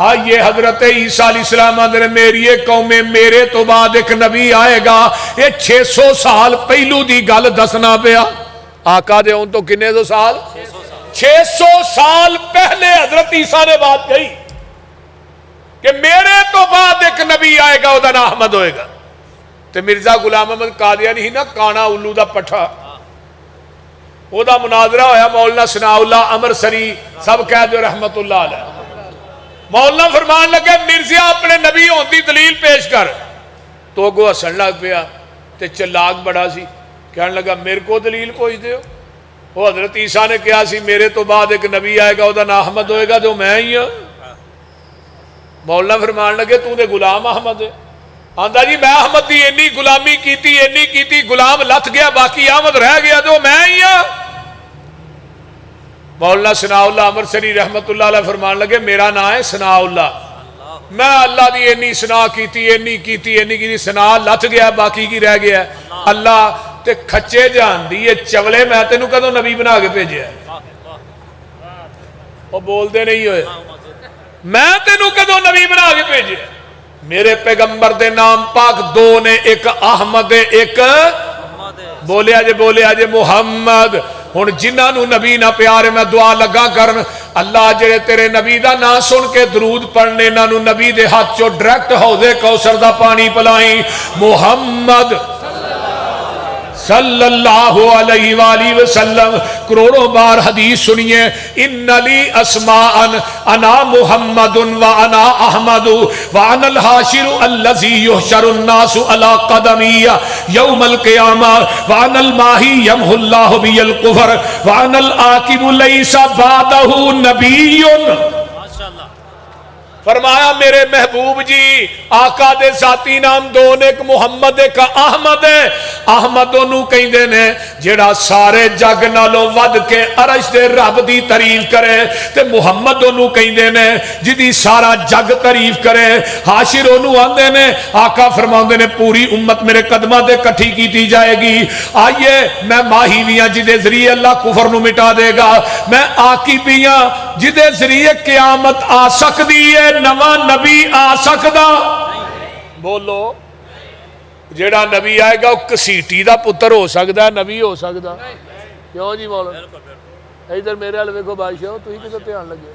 आइए हजरत ईसा अलैहिस्सलाम आंदे मेरी कौमे मेरे तो बाद एक नबी आएगा। ये 600 साल पहलू की गल दसना पिया। आका दे आउण तो किन्ने सौ साल 600 साल पहले हजरत ईसा ने बात कही कि मेरे तो बाद एक नबी आएगा, उसका नाम अहमद होएगा। तो मिर्जा गुलाम अहमद कादियानी ही ना काना उल्लू का पट्ठा, ओदा मुनाजरा होया मौलाना सनाउल्लाह अमरसरी सब कह दो रहमतुल्लाह अलैह। मौलाना फरमान लगे मिर्जा अपने नबी होने की दलील पेश कर, तो अगो हसन लग पिया ते चलाक बड़ा सी, कहने लगा मेरे को दलील पूछते हो। वो हजरत ईसा ने कहा सी मेरे तो बाद एक नबी आएगा, उसका नाम अहमद होएगा, जो मैं ही हाँ। मौलाना फरमान लगे तू तो गुलाम अहमद है। आंदा जी मैं अहमद की इन्नी गुलामी की गुलाम लथ गया, बाकी अहमद रह गया, जो मैं ही हाँ। मौलाना सनाउल्लाह अमरसरी रहमतुल्लाह अलैह फरमान लगे मेरा नाम है सनाउल्लाह, मैं अल्लाह की इन्नी सना की सना लथ गया, बाकी की रह गया अल्लाह ते खच्चे जान दी ये चवले मैं तेन कदों नबी बना के भेजे, वो बोलते नहीं होए मैं तेन कदों नबी बना के भेजे। मेरे पैगंबर दे नाम पाक दो ने, एक अहमद एक बोलिया जे मुहम्मद। हुण जिन्हां नबी ना प्यारे मैं दुआ लगा करन अल्लाह जेड़े तेरे नबी दा नाम सुन के दरूद पढ़ने इन्हां नबी दे हाथ चो डायरेक्ट हौज़े कौसर दा पानी पिलाई। मुहम्मद सल्लल्लाहु अलैहि वसल्लम करोड़ों बार हदीस सुनिए, इन्नली अस्माअन अना मुहम्मदुन व अना अहमदु व अनल हाशिरु अल्लज़ी युहशरुन नासु अला क़दमिया यौमल क़ियामा व अनल माही यमहुल्लाहु बियल कुफ़र व अनल आकिबु लैसा बादहु नबियुन। फरमाया मेरे महबूब जी आका दे जाती नाम दो ने, एक मुहम्मद एक अहमद है। अहमद ओनू कहंदे ने जेड़ा सारे जग नालों वध के अरश दे रब दी तारीफ करे, ते मुहम्मद ओनू कहंदे ने जिदी सारा जग तारीफ करे। हाशिर ओनू आंदे ने, आका फरमाउंदे ने पूरी उम्मत मेरे कदमां ते इकट्ठी कीती जाएगी। आइए मैं माही भी हां जिदे जरिए अल्लाह कुफर नू मिटा देगा, मैं आकिब भी हां जिदे जरिए क़यामत आ सकदी है, नवा नबी आ सकदा। बोलो जेड़ा नबी आएगा वह घसीटी का पुत्र हो सकता है, नबी हो सकता क्यों जी? बोलो इधर मेरे वाल वेखो बादशाह, तुम किधर ध्यान लगे?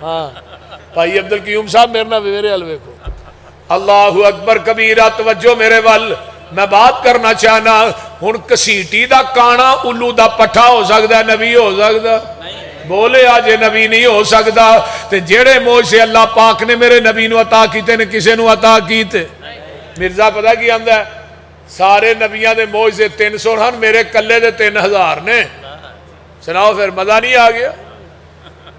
हाँ भाई अब्दुल क्यूम साहब मेरे ना मेरे वाल वेखो। अल्लाहु अकबर कबीरा, तवज्जो मेरे वाल, मैं बात करना चाहना। हुण घसीटी का काना उल्लू का पट्ठा हो सकता है, नबी हो सकता? बोले आज नबी नहीं हो सकता। ते जेड़े मोजे अल्लाह पाक ने मेरे नबी नू अता कीते ने किसे नू अता कीते? मिर्जा पता की आंदा सारे नबियां दे मोजे 300 हन, मेरे कल्ले दे 3000 ने। सुनाओ फिर मजा नहीं आ गया?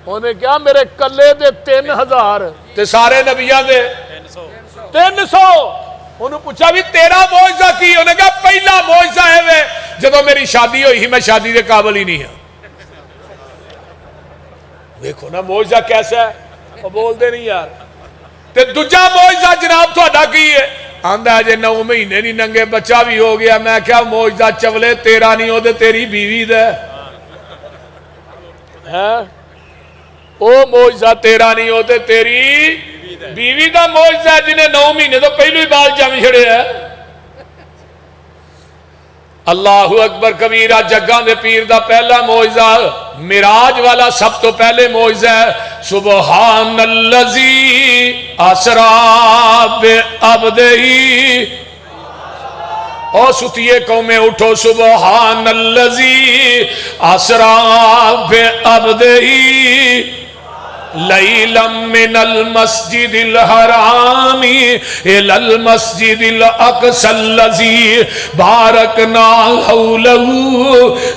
उन्हें क्या मेरे कल्ले दे 3000 ते सारे नबियां दे 300। उन्होंने पूछा भी तेरा मोजा की? उन्हें कहा पहला मोजा है वे जदों मेरी शादी हुई, मैं शादी के काबिल ही नहीं हाँ। देखो ना मौजा कैसा है, वो बोलते नहीं यार। ते दूजा मौजा जनाब थोड़ा की है? आंदा अजे 9 महीने नहीं नंगे बच्चा भी हो गया। मैं क्या मौजा चवले तेरा नहीं होते तेरी बीवी दे है, ओ मौजा तेरा नहीं होते तेरी बीवी का मौजा जिन्हें 9 महीने तो पहले ही बाल जम छड़े है। अल्लाहु अकबर कबीरा, जग्गा दे पीर दा पहला मौजा मिराज वाला सब तो पहले मौजा है सुबहानल्लज़ी असरा बि अब्दिही। ओ सुतिए कौमे उठो, सुबहानल्लज़ी असरा बि अब्दिही लैलम मिनल मस्जिदिल हरामी इलल मस्जिदिल अक़सल्लज़ी बारकना हौलहू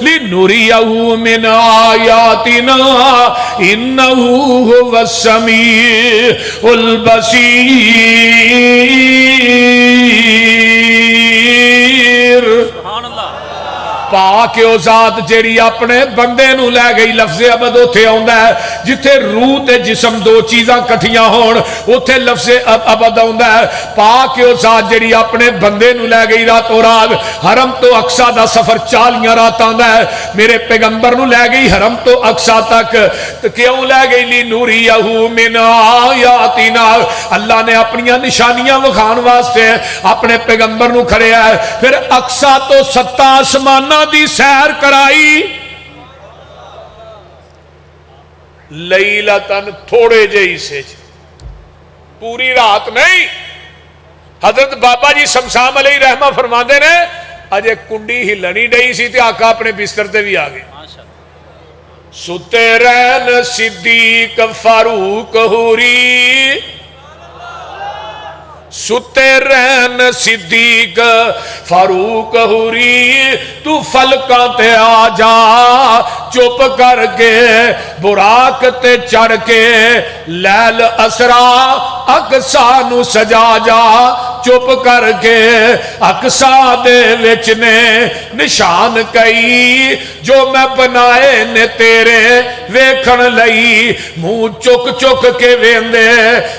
लिनुरियहू मिन आयातिना इन्नहू हुवस समीउल बसीर। पा के ओ जात जेड़ी अपने बंदे नू लै गई। लफ्ज़े अबद उत्थे आउंदा है जिथे रूह ते जिस्म दो चीज़ां कट्ठियां होण उत्थे लफ्ज़े अबद आउंदा है। पा के ओ जात जेड़ी अपने बंदे नू लै गई रातों रात। हरम तो अक्सा दा सफर 40 रातां दा है। मेरे पैगंबर नू लै गई हरम तो अक्सा तक। तो क्यों लै गई? ली नूरियहू मिन आयातिना, अल्लाह ने अपनियां निशानियां विखाण वास्ते अपने पैगंबर नू खड़िया है। फिर अक्सा तो 7 आसमानां दी सैर कराई। लैलतन थोड़े जे हिस्से, पूरी रात नहीं। हजरत बाबा जी शमशाम अलैहि रहमा फरमाते ने अजे कुंडी हिलनी डई सी ते आका अपने बिस्तर ते भी आ गए। सुते रहन सिद्दीक फारूक हुरी, सुते रहन सिद्दीक फारूक हुरी, तू फलकां ते आ जा चुप करके बुराक ते चढ़ के लैल असरा अकसा नू सजा जा चुप करके। अकसा दे विच ने निशान कई जो मैं बनाए ने तेरे वेखण लई। मुंह चुक चुक के वेंदे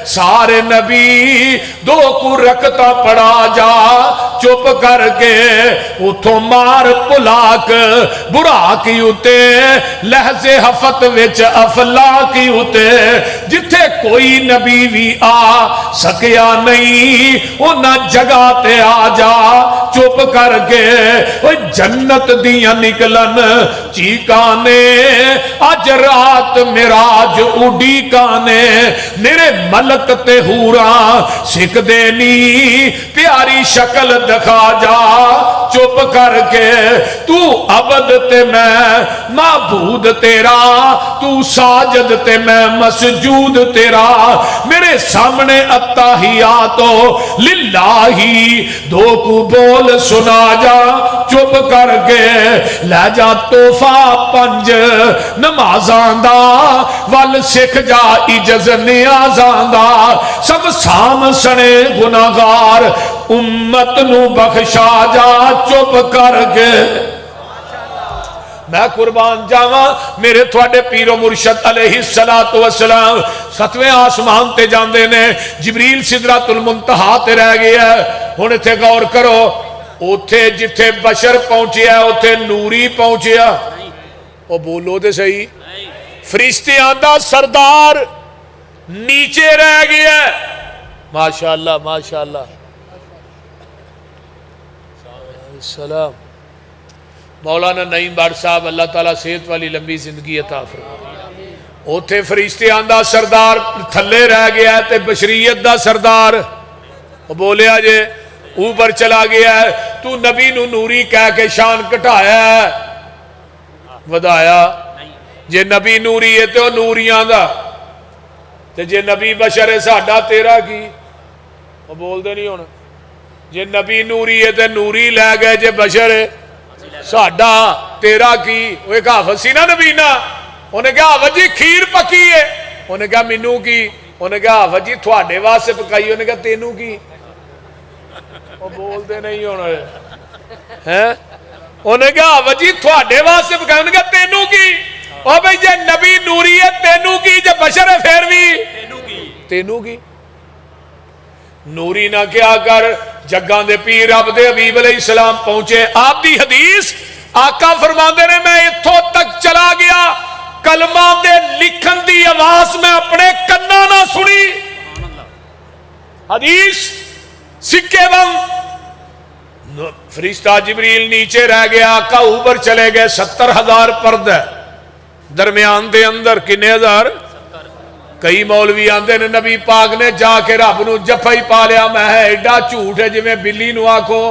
सारे नबी, दो कु रकता पड़ा जा चुप करके। उथों मार भुलाक बुराक उते लहजे हफत विच अफलाक उते, जिथे कोई नबी भी आ सकिया नहीं उन्हां जगह ते आ जा चुप करके। जन्नत दियां निकलन चीकां ने अज रात मिराज उडीकां ने। मेरे मलक ते हूरा सिकदे नी प्यारी शक्ल दिखा जा चुप करके। तू अबद ते मैं माबूद तेरा, तू साजद ते मैं मसजूद तेरा। मेरे सामने अत्ताहियातो लिल्लाही दो कु बोल सुना जा चुप करके। लै जा तोहफा 5 नमाज़ां दा वल सिख जा इजज नियाज़ां दा। सब साम सने गुनाहगार उम्मत नू बख्शा जा चुप करके। मैं कुर्बान जावा मेरे थोड़े पीरो मुर्शद अलैहिस्सलातु वस्सलाम 7वें आसमान ते जांदे ने। जिबरील सिदरतुल मुंतहा ते रह गया। हुण इत्थे गौर करो, उथे जिथे बशर पहुंचिया उथे नूरी पहुंचिया। ओ बोलो तो सही, फरिश्तियां दा सरदार नीचे रह गया। माशाअल्लाह माशाअल्लाह सलाम। मौलाना नईम बट साहब अल्लाह ताला सेहत वाली लंबी जिंदगी अता फरमाए। उथे फरिश्तियां दा सरदार थले रह गया ते बशरीयत दा सरदार बोलिया जे ऊपर चला गया है। तू नबी नू नूरी कह के शान घटाया वधाया। जे नबी नूरी है तो नूरियां दा, ते जे नबी बशर है साडा तेरा की। वो बोलते नहीं हुण, जे नबी नूरी है तो नूरी लै गए, जे बशर है साडा तेरा की। वो एक हाफत सी ना नबीना, उन्हें कहा हाफत जी खीर पकी है। उन्हें कहा मैनू की। उन्हें कहा हाफत जी थोड़े वास्ते पकाई। उन्हें कहा तेनू की। वो बोलते नहीं हुण है। उन्हें कहा हाफत जी थोड़े वास्ते पकाई। उन्हें कहा तेनू की। और भाई जे नबी नूरी है तेनू की, जे बशर है फिर भी तेनू की। नूरी ना क्या कर। जग्गां दे पीर रब दे हबीब अलैहिस्सलाम पहुंचे। आप दी हदीस आका फरमाते ने मैं इथों तक चला गया, कलमा दे लिखन दी आवाज मैं अपने कन्ना ना सुनी। हदीस सिक्के बंद। फरिश्ता जिबरील नीचे रह गया, आका ऊपर चले गए। 70,000 पर्दा दरम्यान दे अंदर किन्ने हजार। कई मौलवी आंदे ने नबी पाक ने जाके रब नू जफा ही पा लिया। मैं एडा झूठ है जिवें बिल्ली नू आखो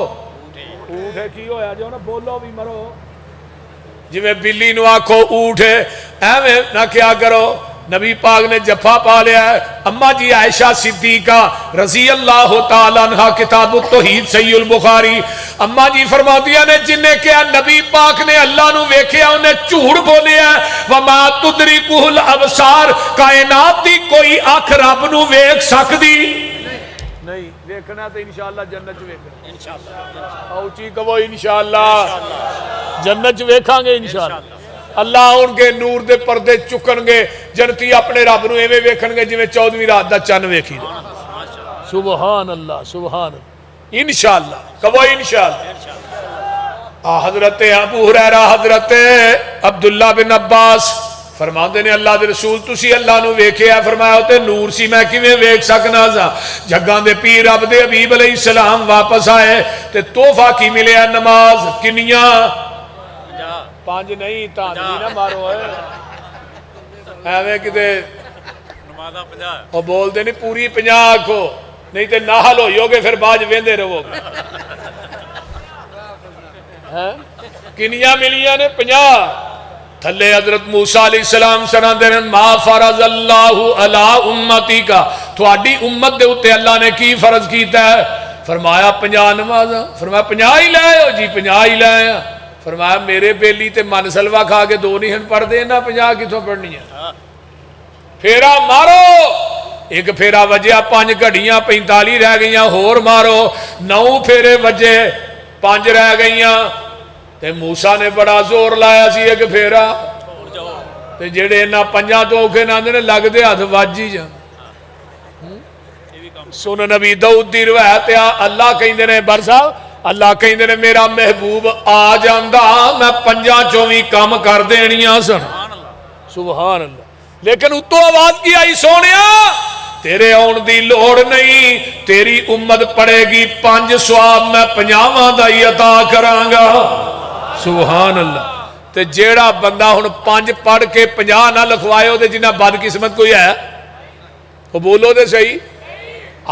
ऊठ है। की होया जो ना बोलो भी मरो। जिवें बिल्ली नू आखो ऊठ है, एवें ना क्या करो। नबी पाक ने जफा पा लिया है। अम्मा जी आयशा सिद्दीका रजी अल्लाह तआला अन्हा किताब तौहीद सहीहुल बुखारी, अम्मा जी फरमातियां ने जिन्हें क्या नबी पाक ने अल्लाह नू वेखिया उन्हें झूठ बोलिया। वमा तुदरिकुल अबसार, कायनात दी कोई अख रब नू वेख सकदी नहीं देखना तो इंशाअल्लाह जन्नत च वेखना इंशाअल्लाह उची कहो इंशाअल्लाह जन्नत च वेखांगे इंशाअल्लाह अल्लाह उनके नूर दे पर्दे चुकणगे जनती अपने रब नूं एवें वेखणगे जिवें 14वीं रात दा चन्न वेखी सुभान अल्लाह इंशाअल्लाह कहो इंशाअल्लाह हजरत अबू हुरैरा हजरत अब्दुल्ला बिन अब्बास फरमाते ने अल्लाह दे रसूल तुसी अल्लाह नूं वेखिया फरमाया ते नूर सी मैं किवें वेख सकना सा जग्गां दे पीर रब दे हबीब अलैहिस्सलाम वापस आए ते तोहफा की मिलिया नमाज किन्नियां 5 नहीं तांदली ना मारो एवें किते नमाज़ां 50 ओ बोलदे नहीं पूरी 50 आखो नहीं तो नाहल होयोगे फिर बाद वेंदे रहोगे हैं किन्नियां मिलियां ने 50 थले हजरत मूसा अलैहिस्सलाम सनांदे ने मा फरज अल्लाहु अला उम्मती का थोड़ी उम्मत दे उत्ते अल्लाह ने की फर्ज कीता है फरमाया 50 नमाज़ां फरमाया 50 ही ले आयो जी 50 ही ले आया फरमाया मेरे बेली ते मन सलवा खा के 2 नहीं पढ़ते ना 50 किथों पढ़नी है फेरा मारो एक फेरा वजया 5 घड़ियां 45 रह गई होर मारो 9 फेरे वजे 5 रह गई ते मूसा ने बड़ा जोर लाया सी एक फेरा ते जेड़े इन्हां 5 तो औखे नांदे ने लगदे हथ वज ही जा सुन नबी दाऊद दी रिवायत आ अल्लाह कहिंदे ने बर साहब अल्लाह कहिंदे ने मेरा महबूब आ जांदा मैं 5 चों भी काम कर देणियां सन सुभान अल्लाह लेकिन उतो आवाज की आई सोनिया तेरे आउण दी लोड़ नहीं तेरी उम्मत पड़ेगी 5 सवाब मैं 50 दा ही अता करांगा सुभान अल्लाह ते जेड़ा बंदा हुण 5 पढ़ के 50 ना लिखवाए ओदे जिन्ना बदकिस्मत कोई है वो बोलो दे सही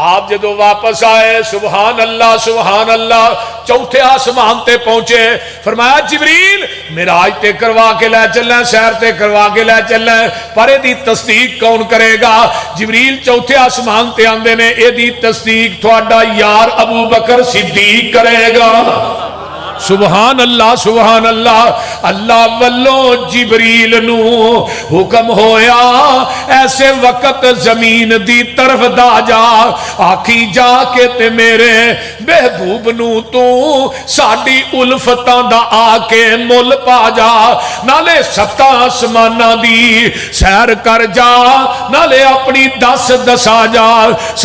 आप जदों वापस आए सुभान अल्लाह चौथे आसमान ते पहुंचे फरमाया जिबरील मिराज ते करवा के लै चलना सैर ते करवा के लै चलना पर एदी तस्दीक कौन करेगा जिबरील चौथे आसमान ते आंदे ने एदी तस्दीक तुहाडा यार अबू बकर सिद्दीक करेगा सुभान अल्लाह अल्लाह वल्लों जिबरील नू हुक्म होया ऐसे वक्त जमीन दी तरफ दा जा आखी जाके ते मेरे महबूब नू तू साडी उल्फतां दा आके मुल पा जा नाले 7 आसमानां दी सैर कर जा नाले अपनी दस दसा जा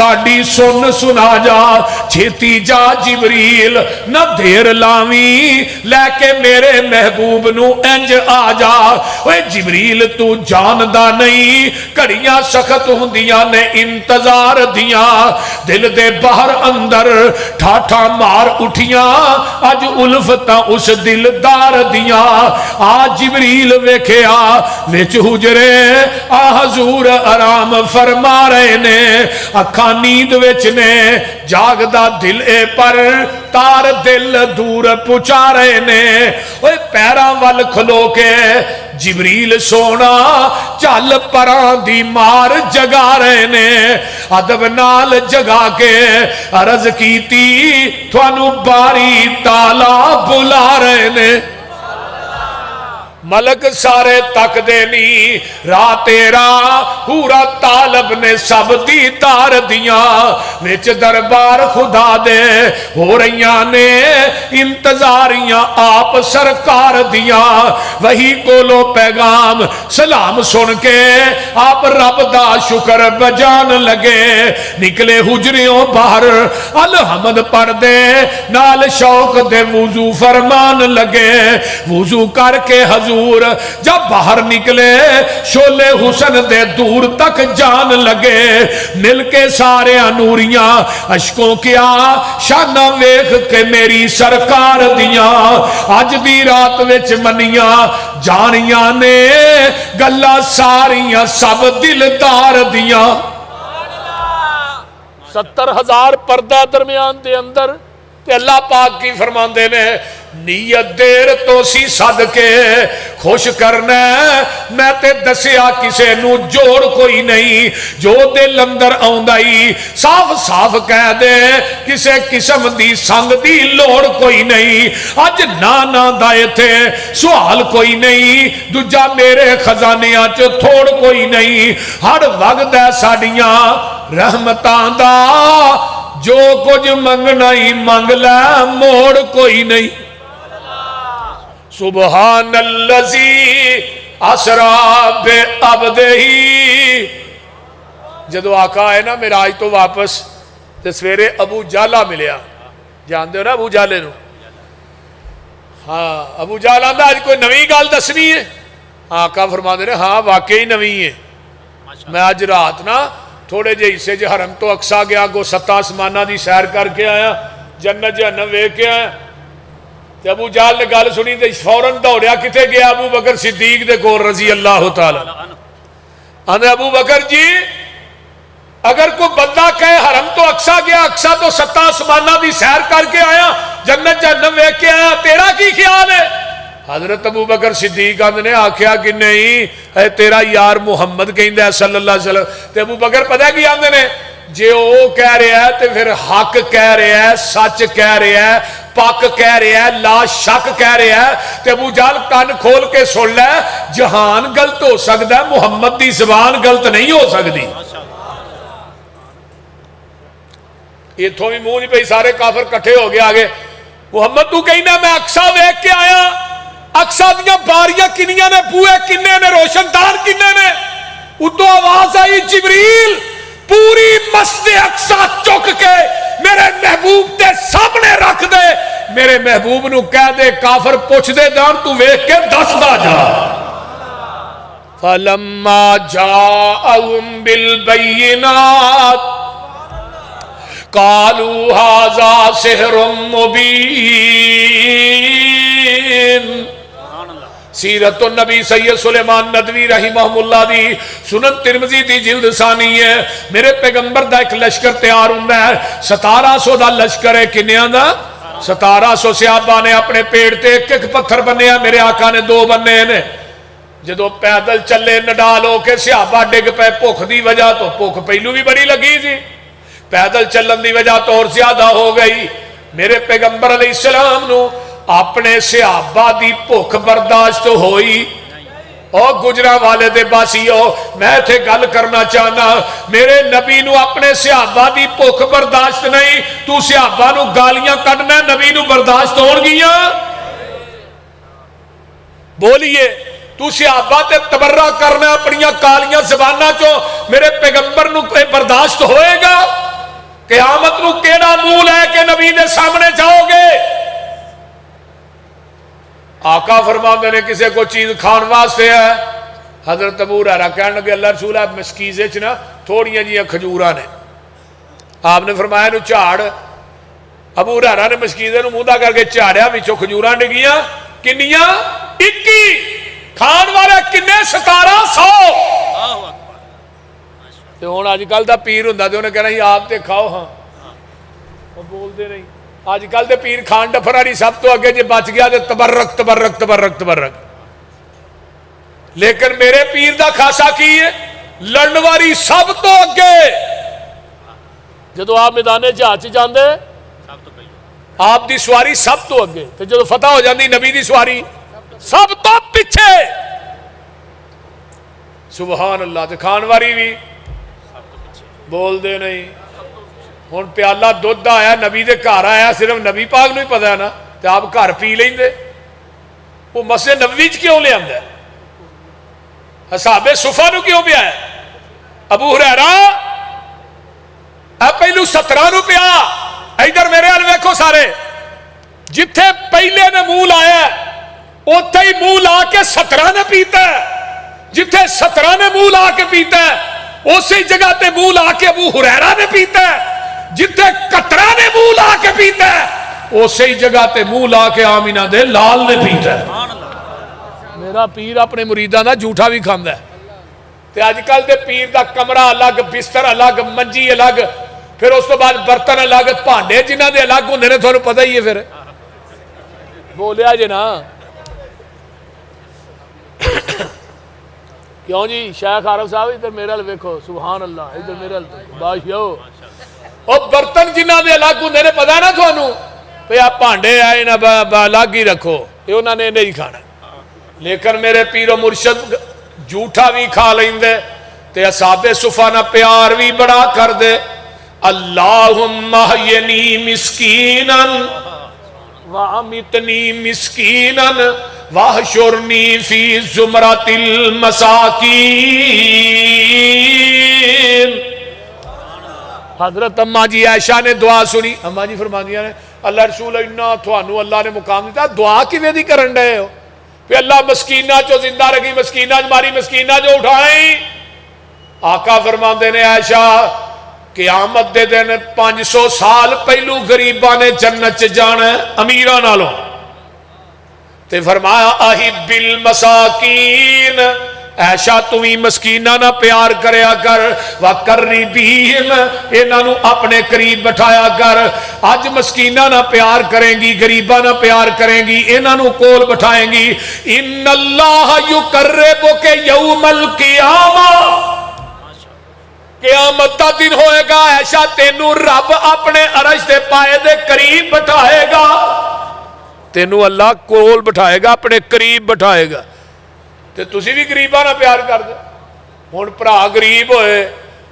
साडी सुन सुना जा छेती जा जिबरील ना देर लावी लैके मेरे महबूब नू इंज आ जा ओए जिबरील तू जानदा नहीं घड़ियां सख्त हुंदियां ने इंतजार दियां दिल दे बाहर अंदर ठाठा मार उठियां अज उल्फतां उस दिलदार दियां आ जिबरील वेखिया विच हुजरे आ हजूर आराम फरमा रहे ने अखां नींद विच ने जागदा दिल ए पर तार दिल दूर पुचा रहे ने ओए पैरां वल खलो के जिबरील सोना चल परां दी मार जगा रहे ने अदब नाल जगा के अर्ज कीती थानू बारी ताला बुला रहे ने मलक सारे तकदे नी राह तेरा पूरा तालब ने सब दी तार दियां विच दरबार खुदा दे हो रही ने इंतजारियां आप सरकार दियां वही कोलो पैगाम सलाम सुन के आप रब दा शुक्र बजान लगे निकले हुजरियों बाहर अलहमद पढ़दे नाल शौक दे वुजू फरमान लगे वुजू करके हजूर जब बाहर निकले शोले हुसन दे दूर तक जान लगे मिलके सारे नूरियां अशकों क्या शाना वेख के मेरी सरकार दियां अज दी रात विच मनियां जानियां ने गल्लां सारियां सब दिलदार दियां 70,000 पर्दा दरमियान दे अंदर ते अल्लाह पाक की फरमांदे ने नीयत देर तो सी सद के खुश करना मैं ते दसिया किसे नू जोड़ कोई नहीं जो दिल अंदर आउंदा ही साफ साफ कह दे किसे किस्म दी संग दी लोड़ कोई नहीं अज ना ना दा इथे सवाल कोई नहीं दूजा मेरे खजानियां च थोड़ कोई नहीं हर वक्त है साडियां रहमतां दा जो कुछ मंगना ही मंग लै मोड़ कोई नहीं। सुबहानल्लज़ी असरा बे अब्दिही। जदों आका आए ना मिराज तो वापस तो सवेरे अबू जाला मिलिया, जानते हो ना अबू जाले नूं? हाँ, अबू जाल आंदा अज कोई नवी गल दसनी है। आका फरमाते ने हाँ वाकई नवी है। मैं अज रात ना थोड़े जे हिस्से च हरम तो अक्सा गया, गो 7 आसमाना की सैर करके आया, जन्नत जहन्नम वेख के आया। तो अबू जाल ने गल सुनी तो फौरन दौड़िया, किथे गया? अबू बकर सिद्दीक दे कोल रजी अल्लाह तआला। आंदे अबू बकर जी अगर कोई बंदा कहे हरम तो अक्सा गया, अक्सा तो 7 आसमाना की सैर करके आया, जन्नत जहन्नम वेख के आया, तेरा की ख्याल है? हजरत अबू बकर सिद्दीक ने आख्या कि नहीं तेरा यार मुहम्मद कहंदा सल्लल्लाहु अलैहि वसल्लम। ते अबू बकर पता की आंदे ने, जे वो कह रहा है तो फिर हक कह रहा है, सच कह रहा है, पक कह रहा है, ला शक कह रहा है। तो अबू जाल कान खोल के सुन लै, जहान गलत हो सकता है, मुहम्मद की जबान गलत नहीं हो सकती। इथों भी मुंह नहीं पई, सारे काफिर कट्ठे हो गए आगे। मुहम्मद तू कहना मैं अक्सा वेख के आया, अक्सा दियां बारियां किनियां ने, बूहे किन्ने ने, रोशनदान किन्ने ने। उतो आवाज आई जिबरील पूरी मस्जिद अक्सा चुक के मेरे महबूब के सामने रख दे, मेरे महबूब नू कह दे काफिर पुछदे जान तू वेख के दसदा जा। फलम्मा जाअहुम बिल बय्यिनात कालू हाजा सिहरुम मुबीन। सीरत नबी सैयद सुलेमान नदवी रहिमहुल्लाह दी सुनन तिरमिजी दी जिल्द सानी है। मेरे पैगंबर दा एक लश्कर तैयार हुंदा है, 1700 दा लश्कर है। किन्नियां दा? 1700। सहाबा ने अपने पेड़ ते एक एक पत्थर बन्निया, मेरे आका ने 2 बन्ने ने। जदों पैदल चले नडाल होके सहाबा डिग पे भुख की वजह तो, भुख पहलू भी बड़ी लगी थी, पैदल चलन की वजह तो और ज्यादा हो गई। मेरे पैगंबर अलैहिस्सलाम नू अपने सहाबा की भुख बर्दाश्त होई। और गुजरा वाले दे बासियो मैं इत्थे गल करना चाहना, मेरे नबी नू अपने सहाबा की भुख बर्दाश्त नहीं, तू सहाबा नू गालियां कढना, नबी नू बर्दाश्त होणगियां? बोलिए, तू सहाबा ते तबर्रा करना अपनियां कालियां जबानां चो, मेरे पैगंबर नू कोई बर्दाश्त होएगा? क़यामत नू केड़ा मुंह लैके नबी दे सामने जाओगे? आका फरमाते ने किसी को चीज खान वास्ते है। हजरत अबू हुरैरा कहने लगे अल्लाह रसूल है मशकीज़े च ना थोड़ियां जिहियां खजूरां ने। आपने फरमाया नू झाड़। अबू हुरैरा ने मशकीज़े नू मूंदा करके झाड़िया, विचों खजूरां डिगियां। किन्नियां? 21। खान वाले किन्ने? 1700। तो हुण अजकल दा पीर हुंदा ते उहने कहना ही आप ते खाओ। हाँ बोलते नहीं। अजकल दे पीर खान डफरा नहीं, सब तो अगे जे बच गया तो तबर्रक तबर्रक तबर्रक तबर्रक। लेकिन मेरे पीर दा खासा की है? लड़न वाली सब तो अगे। जदों आप मैदाने जहाज च जांदे आप दी सवारी सब तो अगे, तो जो फतह हो जाती नबी दी सवारी सब तो पिछे। सुबहान अल्लाह। ते खान वाली भी बोलते नहीं। हुण प्याला दुध आया नबी दे घर आया, सिर्फ नबी पाक नूं ही पता है ना, तो आप घर पी लेंदे। वो मस्जिद नबवी च क्यों लिया? असहाबे सुफा नूं क्यों पिया? अबू हुरैरा पहलू 17 नूं पिया। इधर मेरे हाल वेखो सारे, जिथे पहले ने मुंह लाया उत्थे ही मुंह ला के 17 ने पीता है, जिथे 17 ने मुंह ला के पीता है उसी जगह ते मुंह ला के अबू हुरैरा ने पीता है, जिथे 17 ने मुंह ला के पीता है उसी जगह ते मुंह ला के आमीना दे लाल ने पीता है। मेरा पीर अपने मुरीदां दा झूठा भी खांदा है। ते अजकल दे पीर दा कमरा अलग, बिस्तर अलग, मंजी अलग, फिर उस तो बाद बर्तन अलग, भांडे जिन्हां दे अलग हुंदे ने, तुहानूं पता ही है। फिर बोलिया जे ना क्यों जी? शेख आरफ साहब इधर मेरे अल वेखो, सुभान अल्लाह, इधर मेरे अल बाशियो। और बर्तन जिन्हां दे अलग हुंदे ने, पता ना तुहानूं भी आ भांडे आए ना अलग ही रखो, ये उन्होंने नहीं खाना। लेकिन मेरे पीरो मुर्शद झूठा भी खा लेंदे ते असाबे सुफा ना प्यार भी बड़ा कर दे। अल्लाहुम्मा अहयनी मिस्कीनन व अमितनी मिस्कीनन वहशुरनी फी जुमरतिल मसाकीन। हजरत अम्मा जी आयशा ने दुआ सुनी। अम्मा जी फरमांदियां ने अल्लाह रसूल इन्ना थानू अल्लाह ने मुकाम दिता, दुआ किवें दी करन डए हो कि अल्लाह मस्कीना चो जिंदा रखी, मस्कीना मारी, मस्कीना जो उठाई। आका फरमाते ने आयशा क़यामत दे दिन 500 साल पहलू गरीबा ने जन्नत च जाना अमीरा नालों। ते फरमाया आही बिल मसाकीन, ऐशा तू ही मस्कीना ना प्यार करया कर, व करीबीहिम इन्हां अपने करीब बिठाया कर। अज मस्कीना ना प्यार करेंगी, गरीबा ना प्यार करेंगी, इन्हां कोल बिठाएंगी। इन्नल्लाह युकर्रिबुका यौमल क़ियामा, क़यामत का दिन होएगा ऐशा तेनू रब अपने अरश दे पाए दे करीब बिठाएगा, तेनू अल्लाह कोल बिठाएगा, अपने करीब बिठाएगा। ते तुसी भी गरीबा ना प्यार कर दो। हुण भरा गरीब होए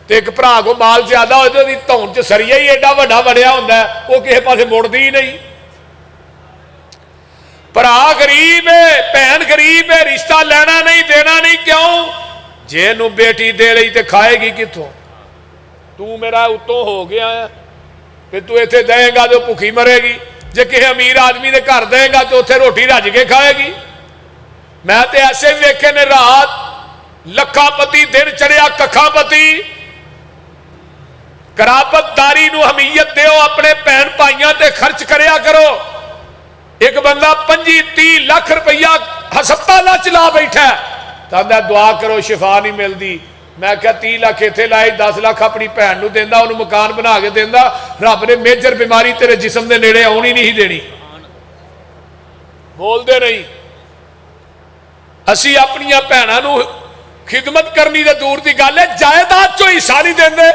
ते एक भरा को माल ज्यादा होए तो धौन च सरिया ही एडा वड्डा वड़िया हुंदा है, वो किसी पासे मुड़दी ही नहीं। भरा गरीब है, भैन गरीब है, रिश्ता लेना नहीं देना नहीं, क्यों? जे नू बेटी दे रही तो खाएगी कितों? तू मेरा उतों हो गया है कि तू इत्थे देगा तो भुखी मरेगी, जे किसी अमीर आदमी के घर देगा तो उत्थे रोटी रज के खाएगी। मैं तो ऐसे भी वेखे ने रात लखापति दिन चढ़िया कखापति। कराबतदारी नू हमीयत दो, अपने भैन भाइयों ते खर्च करया करो। एक बंदा 25-30 लाख रुपया हस्पताल च ला बैठा, कहता दुआ करो शिफा नहीं मिलती। मैं क्या 30 लाख इत्थे लाए, 10 लाख अपनी भैन नू देंदा, उन्हें मकान बना के देंदा, रब ने मेजर बीमारी तेरे जिस्म के नेड़े आनी नहीं देनी। बोलते नहीं। असी अपनिया भैनों नू खिदमत करनी तो दूर की गल है, जायदाद चो हिस्सा नहीं देंदे।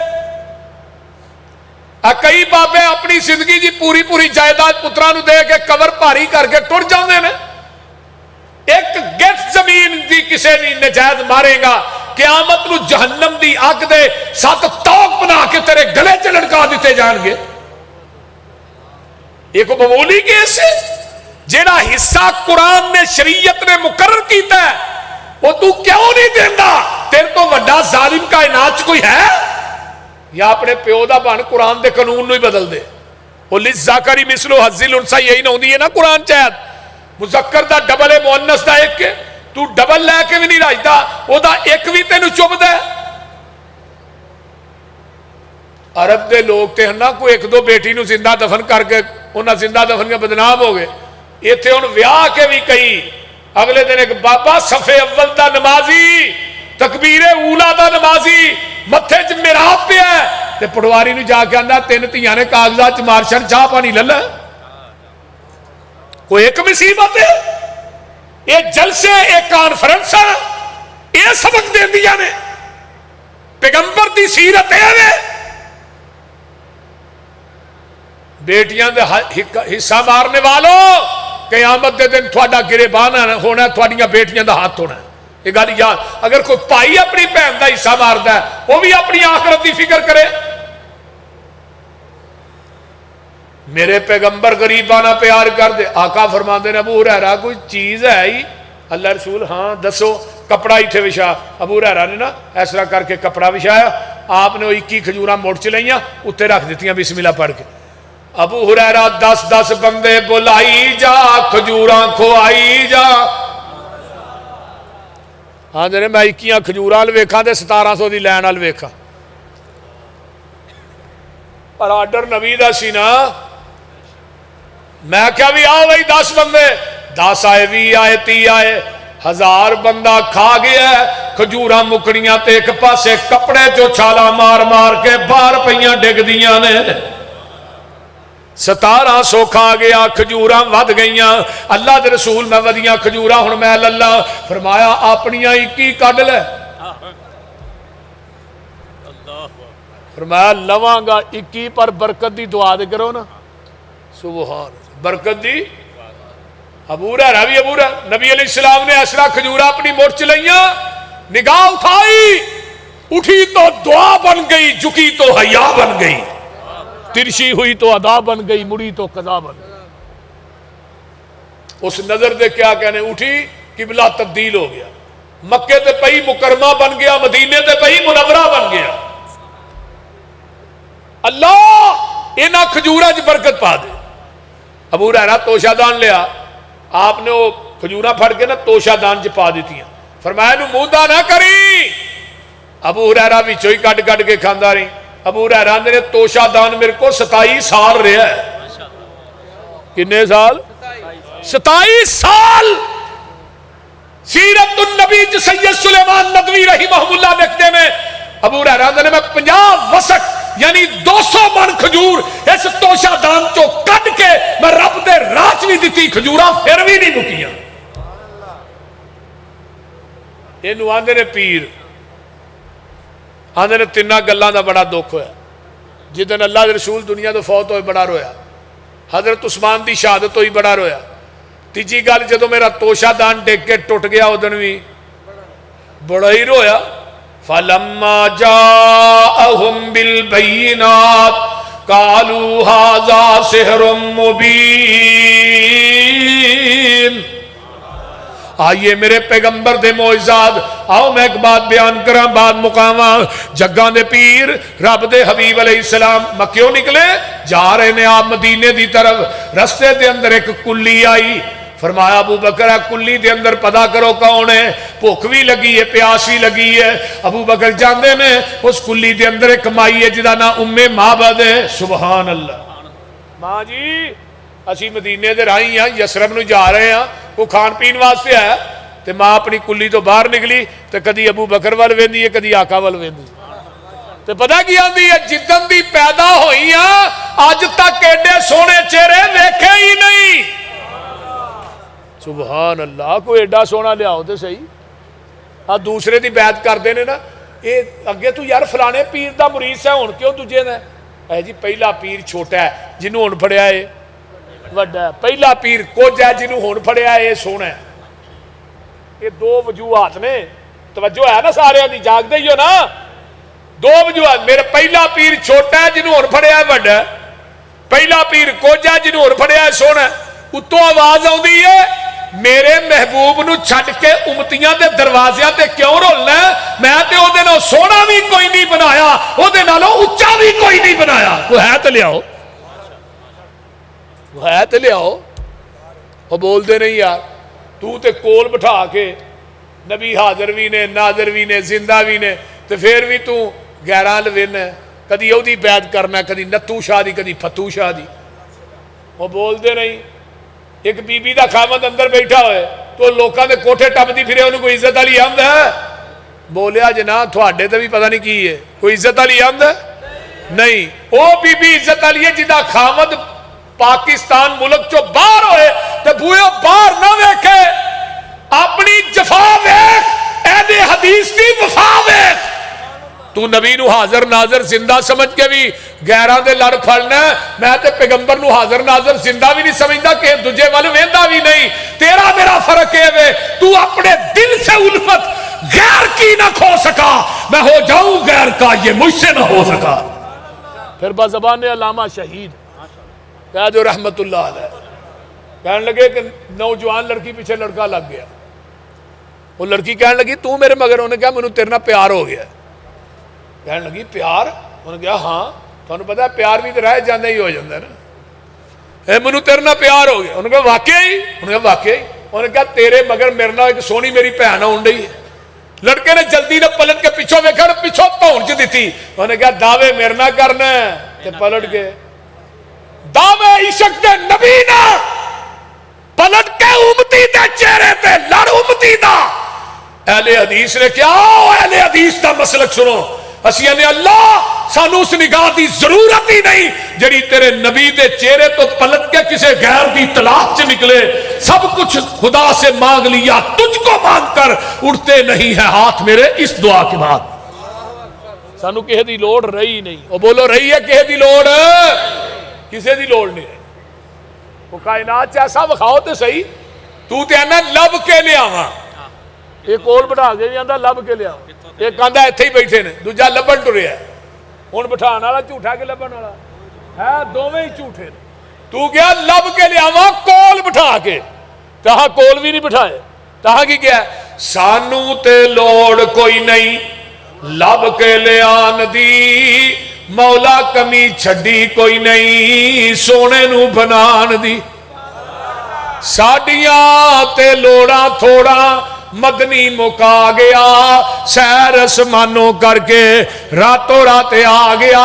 कई बाबे अपनी जिंदगी की पूरी पूरी जायदाद पुत्रां नू दे के कवर भारी करके टुर जाते हैं। एक गिठ जमीन की किसी ने नजायज मारेगा, क़यामत नू जहन्नम की अग दे 7 तौक बना के तेरे गले च लटका दिते जाएंगे। एक मामूली केस है, जेड़ा हिस्सा कुरान ने शरीयत ने मुकर्रर किया है वो तू क्यों नहीं देंदा? तेरे तो वड्डा जालिम कायनात च कोई है? या अपने प्यो दा बन कुरान दे कानून नू ही बदल दे। वो लिज़्ज़ाकरी मिसलु हज़्ज़िल उनसा यही ना होंदी है ना कुरान च आयत, मुज़क्कर दा डबल है, मुअन्नस दा एक है। तू डबल लैके भी नहीं राजदा, ओदा एक भी तेनू चुभदा है। अरब दे लोग ते ना कोई 1-2 बेटी नू जिंदा दफन करके उन्हें जिंदा दफन के बदनाम हो गए। इत्थे हुण विआह के भी कई अगले दिन एक बाबा सफे अव्वल दा नमाजी, तकबीरे ऊला दा नमाजी, मत्थे च मिहराब पिया ते पटवारी नू जाके आंदा 3 धीआं ने कागजात च मार्शन चाह पानी ले लै। कोई एक मुसीबत है, ये जलसे, ये कॉन्फ्रेंस ये सबक देंदियां ने। पैगंबर दी सीरत है, बेटियां दे हिस्सा मारने वालों, क़यामत के दिन थोड़ा गिरेबान होना, थोड़ियां बेटियां का हाथ होना। ये गल याद, अगर कोई भाई अपनी भैन का हिस्सा मारता है वो भी अपनी आखिरत की फिक्र करे। मेरे पैगंबर गरीबाना प्यार कर दे। आका फरमाते ने अबू हुरैरा कोई चीज है ही? अल्लाह रसूल हाँ दसो। कपड़ा इत्थे विछा। अबू हुरैरा ने ना इस तरह करके कपड़ा विछाया, आपने 21 खजूरा मुड़ च लईयां, उत्ते रख दित्तियां बिस्मिल्लाह पढ़ के। अबू हुरैरा 10-10 बंदे बुलाई जा, खजूरा खुआई जा। हाँ जने मैं 21 खजूर वाल वेखा तो 1700 की लैन वाल वेखा, पर आर्डर नबी का सी ना। मैं क्या भी आओ भाई 10 बंदे, 10 आए, 20 आए, 30 आए, 1000 बंदा खा गया। खजूर मुकड़ियां ते एक पासे कपड़े चो छाला मार मार के बाहर पईयां डिगदियां ने। 1700 खा गया, खजूर वध गई। अल्लाह दे रसूल मैं वधिया खजूर हुण मैं लला। फरमाया अपनियां 21 कढ ले। फरमाया लवांगा 21, पर बरकत दी दुआ दे करो ना। सुभान बरकत दी। अबू हुरैरा भी अबू हुरैरा नबी अलैहिस्सलाम ने असरा खजूरा अपनी मुठ च लईयां, निगाह उठाई, उठी तो दुआ बन गई, झुकी तो हया बन गई। तिरछी हुई तो अदा बन गई, मुड़ी तो कदा बन गई। उस नजर दे क्या कहने उठी, किबला तब्दील हो गया। मक्के ते पई मुकरमा बन गया, मदीने ते पई मुनव्वरा बन गया। अल्लाह इन्हां खजूरां च बरकत पा दे। अबू हुरैरा तोशादान लिया, आपने वो खजूरा फड़ के ना तोशादान च पा दी। फरमाया नू मूंदा ना करी। अबू हुरैरा विचों ही कट कट के खांदा रही। अबू हुरैरा ने तोशादान मेरे को 27 साल रहा है। किन्ने साल? 27 साल। सीरतुन नबी च सैयद सुलेमान नदवी रहिमहुल्लाह लिखते हैं, अबू हुरैरा ने मैं 50 वसक यानी 200 मन खजूर इस तोशादान चो कट के मैं रब दे राह च भी दी, खजूरा फिर भी नहीं मुकियां। इनू आंदे ने पीर, आंदे ने तिन्ना गल्लां दा बड़ा दुख होया। जिदन अल्लाह दे रसूल दुनिया तो फौत होए बड़ा रोया। हजरत उस्मान दी शहादत होई बड़ा रोया। तीजी गल जदों मेरा तोशादान डिग के टुट गया उदन भी बड़ा ही रोया। फलम्मा जाअहुम बिल बय्यिनात कालू हाज़ा सिहरुम मुबीन। आइए मेरे पैगंबर दे मोइज़ात, आओ मैं एक बात बयान करा, बात मुकावा। जग्गां दे पीर रब दे हबीब अलैहिस्सलाम मक्यों निकले, जा रहे ने आप मदीने की तरफ। रस्ते दे अंदर एक कुल्ली आई। फरमाया अबू बकर कुल्ली दे अंदर पता करो कौन है, भुख भी लगी है प्यास भी लगी है। अबू बकर जाते ने, उस कुल्ली दे अंदर एक माई है जिदा ना उम्मे माबद है। सुबहान अल्लाह। मां जी असी मदीने दे राही हाँ, यसरब नूं जा रहे हैं, को खान पीन वास्ते आया। तो मां अपनी कुल्ली तो बाहर निकली तो कदी अबू बकर वाल वेंदी है, कदी आका वाल वेंदी। तो पता की आंदी है, जिदन दी पैदा होई अज तक एडे सोहने चेहरे वेखे ही नहीं। सुबहान अल्लाह। कोई एडा सोहना लियाओ तो सही। आ दूसरे की बैत करते ने ना, ये अगे तू यार फलाने पीर का मुरीद है, हुण क्यों दूजे ने? है जी पहला पीर छोटा है, जिन्हों हुण फड़िया है वड्डा है। पहला पीर कुछ है, जिन्हों हुण फड़िया है सोहना है। ये दो वजूहात ने। तवज्जो है ना सारे दी, जागदे ही हो ना। दो वजूहात, मेरा पहला पीर छोटा है, जिन्हों हुण फड़िया है वड्डा है। पहला पीर कुछ है, जिन्हों हुण फड़िया है सोहना है। उत्तों आवाज आउंदी है, मेरे महबूब नूं छड्ड के उम्मतियां दे दरवाज़ियां ते क्यों रोलना? मैं ते ओदे नाल सोहना भी कोई नहीं बनाया, ओदे नालों उच्चा भी कोई नहीं बनाया। वो है तो लियाओ, वो है तो लियाओ। वो बोलते नहीं यार। तू ते कोल बिठा के नबी हाजिर भी ने, नाजिर भी ने, जिंदा भी ने, तो फिर भी तू गैरां लवेना। कदी ओहदी बैत करना, कदी नत्थू शाह दी, कदी फतू शाह दी। वो बोलते नहीं। एक बीबी का खामद अंदर बैठा होए तो लोगों के कोठे टपदी फिरे, उन्होंने कोई इज्जत वाली आंद है? बोलिया जनाब थोड़े तो भी पता नहीं की है, कोई इज्जत वाली आंद है? नहीं। वो बीबी इज्जत वाली है जिदा खामद पाकिस्तान मुल्क चो बाहर होए तो बूहे बाहर ना वेखे, अपनी जफा वेख, एदे हदीस की वफा वेख। तू नबी नू हाजिर नाजर जिंदा समझ के भी गैरां दे लड़ फड़ना। मैं ते पैगंबर नू हाजिर नाजर जिंदा भी नहीं समझदा, कि दूजे वाल वेंदा भी नहीं। तेरा मेरा फर्क है वे, तू अपने दिल से उल्फत गैर की ना खो सका, मैं हो जाऊं गैर का, ये मुझसे ना हो सका। फिर बज़बान अल्लामा शहीद कह जो रहमतुल्लाह अलैह कहने लगे कि नौजवान लड़की पीछे लड़का लग गया। वो लड़की कहने लगी तू मेरे मगर, उन्हें कहा मैनू तेरे नाल प्यार हो गया। कहने लगी प्यार? उन्होंने कहा हाँ, तुहानू पता है प्यार भी तो रह जाता ही हो जाता है ना। मैनू तेरे नाल प्यार हो गया। उन्होंने कहा वाकई? उन्होंने कहा वाकई। उन्होंने कहा तेरे मगर मेरे नाल एक सोहनी मेरी भैन आउण डई है। लड़के ने जल्दी ने पलट के पिछों वेखा, पिछों धौन च दी। उन्होंने कहा दावे मेरे नाल करना है, पलट गए दावे इश्क दे नबी ना, पलट के उम्मती दे चेहरे पे लड़ उम्मती दा। अहले हदीस ने क्या? अहले हदीस का मसलक सुनो। असिया ने अल्लाह सानू उस निगाह की जरूरत ही नहीं जड़ी तेरे नबी के चेहरे तो पलट के किसी गैर की तलाश च निकले। सब कुछ खुदा से मांग लिया, तुझको मांग कर उठते नहीं है हाथ मेरे इस दुआ के बाद। सानू किसी की लोड़ रही नहीं। वो बोलो रही है किसी की लोड़? किसी की लोड़ नहीं रही। वो कायनात ऐसा विखाओ तो सही। तू तो आना लब के लियावा, ये कोल बिठा के नहीं लब के लिया। एक कहता इत्थे ही बैठे ने, दूजा लभन टुरिया। हुण बिठाने वाला झूठा के लभन वाला? है दोवें ही झूठे। तू गया लब के लियावा कोल बिठा के, तहां कोल भी नहीं बिठाए, तहां की क्या सानू ते लोड़ कोई नहीं लब के लियान दी, मौला कमी छड़ी कोई नहीं सोने नू बनान दी। साडियां ते लोड़ा थोड़ा मदनी मुका गया, सैर असमानों करके रातों रात आ गया।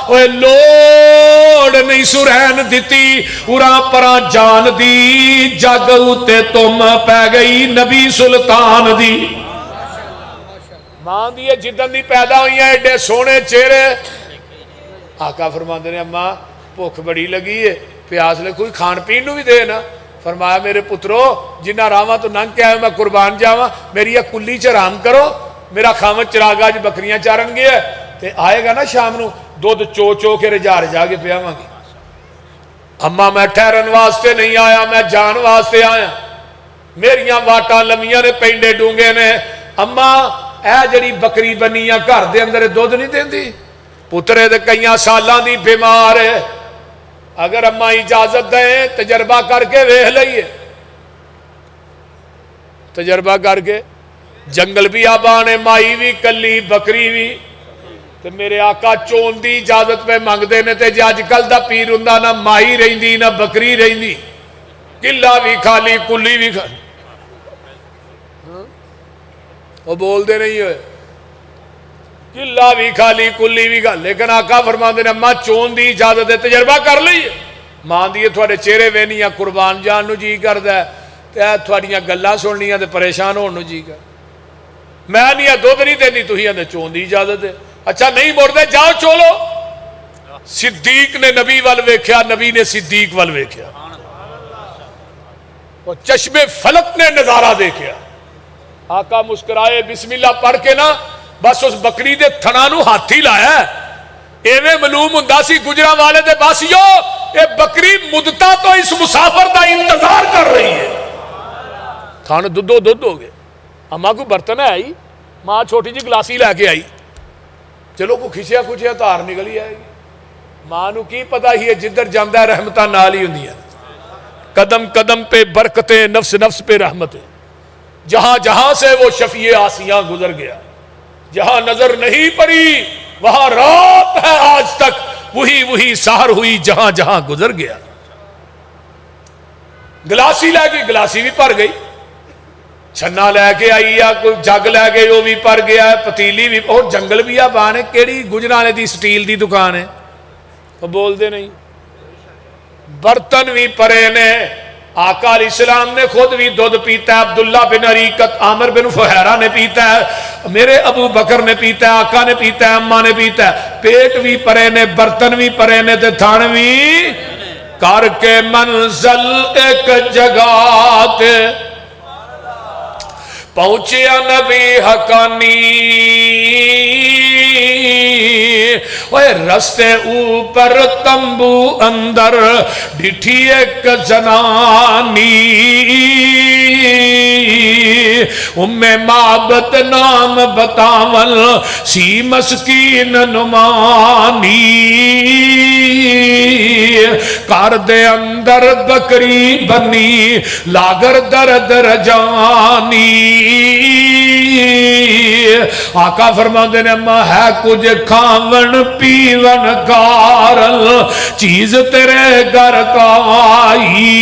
ओए लोड़ नहीं सुरैन दिती उरा परा जान दी, जग उते तुम पै गई नबी सुल्तान दी। मां दी जिदन दी पैदा हुई है एडे सोहने चेहरे। आका फरमाते ने अम्मा भुख बड़ी लगी है, प्यास ले कोई खान पीन नू भी दे ना। फरमाया मेरे पुत्रो जिन्ना रावां तो लंघ के आया मैं कुर्बान जावा, मेरी यह कुल्ली च आराम करो, मेरा खावन चरागा अज बकरियां चारन गया ते आएगा ना शाम नू दुध चो चो के रजा रजा के पियावांगी। अम्मा मैं ठहरन वास्ते नहीं आया, मैं जान वास्ते आया, मेरिया वाटा लमिया ने पेंडे डूंगे ने। अम्मा ए जड़ी बकरी बनी आ घर दे अंदर दुध नहीं देंदी, पुत्रे ते कई सालां दी बीमार है, अगर अम्मा इजाजत दे तजर्बा करके वेख लईए, तजर्बा करके जंगल भी आबान है, माई भी कली बकरी भी, तो मेरे आका चोन की इजाजत पे मंगते ने। ते जे अजकल दा पीर हुंदा ना माई रहिंदी ना बकरी रहिंदी, किला भी खाली कुली भी खाली, वो बोलते नहीं होए, किला भी खाली कुली भी खाली। लेकिन आका फरमाते ने अम्मा चोन की इजाजत है तजर्बा कर लीए। मां दी थोड़े चेहरे वेनिया कुर्बान जान नू जी करदा है, थोड़ियां गल्लां सुननियां ते परेशान होने जी कर। मैं नहीं दुध नहीं देनी, तुसीं आंदे चोन की इजाजत है। अच्छा नहीं मुड़दे जाओ चोलो। सिद्दीक ने नबी वल वेख्या, नबी ने सिद्दीक वल वेख्या, और चश्मे फलक ने नजारा देखा। आका मुस्कुराए, बिस्मिल्लाह पढ़ के ना बस उस बकरी दे थना नू हाथ ही लाया। एवें मालूम हुंदा सी गुजरा वाले दे बस यो ये बकरी मुद्दता तो इस मुसाफर का इंतजार कर रही है। थान दुद्धो दुध हो गए। अम्मा को बर्तन है आई, मां छोटी जी गिलासी लैके आई, चलो को खिसिया खुशिया धार निकली आएगी। मां नू की पता ही है जिधर जाता रहमत नाल ही हुंदियां, कदम कदम पे बरकतें नफ्स नफ्स पे रहमतें। जहां जहां से वो शफिए आसियां गुजर गया, जहां नजर नहीं पड़ी वहां रात है आज तक, वही वही सहर हुई जहां जहां गुजर गया। गिलासी लैके गिलासी भी भर गई, छन्ना लैके आई या कोई जग लैके वो भी भर गया, पतीली भी। और जंगल भी आ बाने केड़ी गुजराने दी स्टील दी दुकान है, वो बोलते नहीं। बर्तन भी परे ने, आका इस्लाम ने खुद भी दुध पीता है, अब्दुल्ला बिन अरीकत आमिर बिन फुहैरा ने पीता है, मेरे अबू बकर ने पीता है, आका ने पीता है, अम्मा ने पीता है। पेट भी परे ने, बर्तन भी परे ने, ते थण भी करके मंजिल एक जगह ते पहुंचिया नबी हकानी। ओए रस्ते ऊपर तंबू अंदर डिठी एक जनानी, उम्मे माबत नाम बतावल सी मस्कीन नुमानी। कर दे अंदर बकरी बनी लागर दर्द रजानी। आका फरमाते ने अम्मा है कुछ खावन पीवन कारल चीज तेरे घर का आई,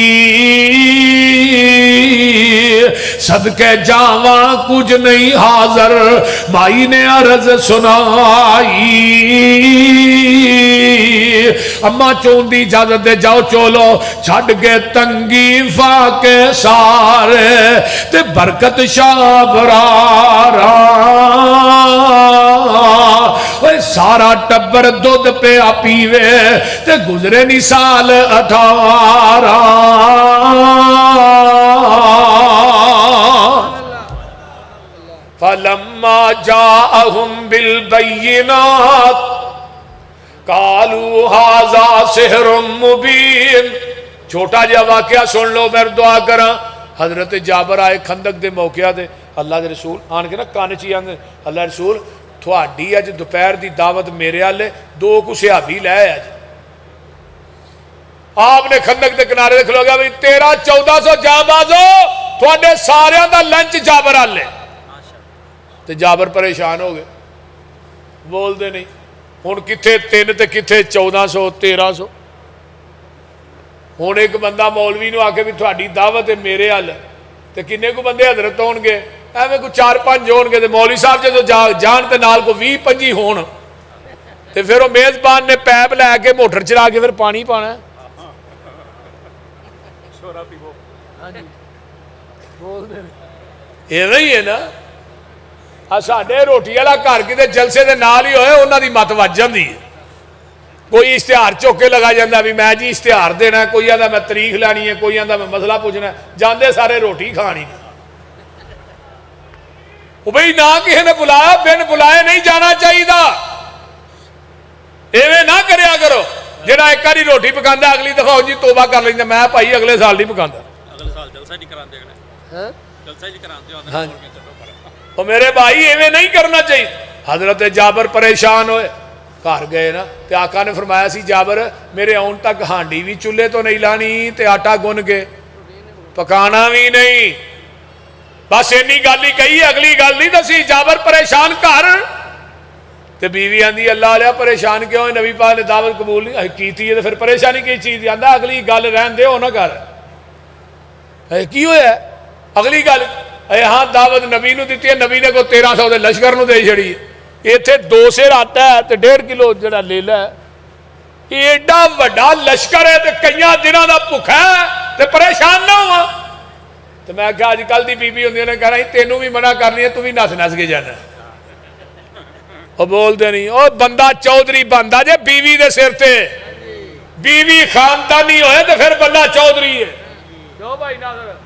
सदके जावा कुछ नहीं हाजर माई ने अर्ज सुनाई। अम्मा चौंदी इजाजत दे जाओ चोलो, छड़ के तंगी फाके सारे ते बरकत शाह बरारा। सारा टब्बर दुध पे आ पीवे ते गुजरे नी साल 18। फलम्मा जाअहुम बिल बय्यिनात कालू हाजा सिहरुम मुबीन। छोटा जा वाकया सुन लो, मैं दुआ करा। हजरत जाबर आए खंदक के मौके ते अल्लाह के रसूल आन के ना कान च ही आंदे, अल्लाह रसूल थोड़ी अज दोपहर की दावत मेरे आले दो कुछ सिहाबी लै अज। आपने खंदक के किनारे खलो गया भी 1300-1400 जाबाजो थोड़े सारिया का लंच जाबर हाले तो जाबर परेशान हो गए बोलते नहीं हुण किथे 3 तो किथे 1400 1300 हुण एक बंदा मौलवी नूं आके भी तुहाडी दावत है मेरे हल तो किन्ने को बंदे हजरत होणगे एवें कोई 4-5 होणगे तो मौलवी साहब जो जान ते नाल को 20-25 होण ते फिर वो मेज़बान ने पैप लैके मोटर चला के फिर पानी पाना इवें ही है ना साडे रोटी वाला घर किते जलसे दे नाल ही होए उन्हां दी मत वज जांदी है कोई इश्तिहार चुक के लगा जाता भी मैं जी इश्तिहार देना कोई आंदा मैं तरीख लैनी है कोई आंदा मैं मसला पूछना जाते सारे रोटी खानी भाई ना किसी ने बुलाया बिन बुलाए नहीं जाना चाहिए इवें ना करया करो जेड़ा एक बारी रोटी पकांदा अगली दफा जी तोबा कर लेंदा मैं भाई अगले साल नहीं पकांदा अगले साल जलसा जी करांदे हैं जलसा जी करांदे हाँ तो मेरे भाई इवें नहीं करना चाहिए हजरत जाबर परेशान होए घर गए ना तो आका ने फरमाया सी जाबर मेरे आउन तक हांडी भी चूल्हे तो नहीं लानी ते आटा गुन के पकाना भी नहीं बस इन्नी गल ही कही अगली गल नहीं दसी जाबर परेशान घर ते बीवी आंदी अल्लाह वालिया परेशान क्यों नबी पाक ने दावत कबूल नहीं की है तो फिर परेशानी किस चीज़ की आंदा अगली गल रहन दे ना कर की होया अगली गल हाँ दावत नबी नूं दित्ती है नबी ने को 1300 के लश्कर नूं दे छड़ी इत्थे 2 सेर आटा है तो 1.5 किलो जरा लेला है एडा वड्डा लश्कर है तो कई दिनों का भुखा है तो परेशान ना हुआ तो मैं क्या अजकल की बीबी होंदी उन्हें कहना तेनों भी मना करनी है तू भी नस नस के जाना वो बोलते नहीं वो बंदा चौधरी बनता जे बीवी के सिर ते बीवी खानदानी होए तो फिर बंदा चौधरी है क्यों भाई नाज़र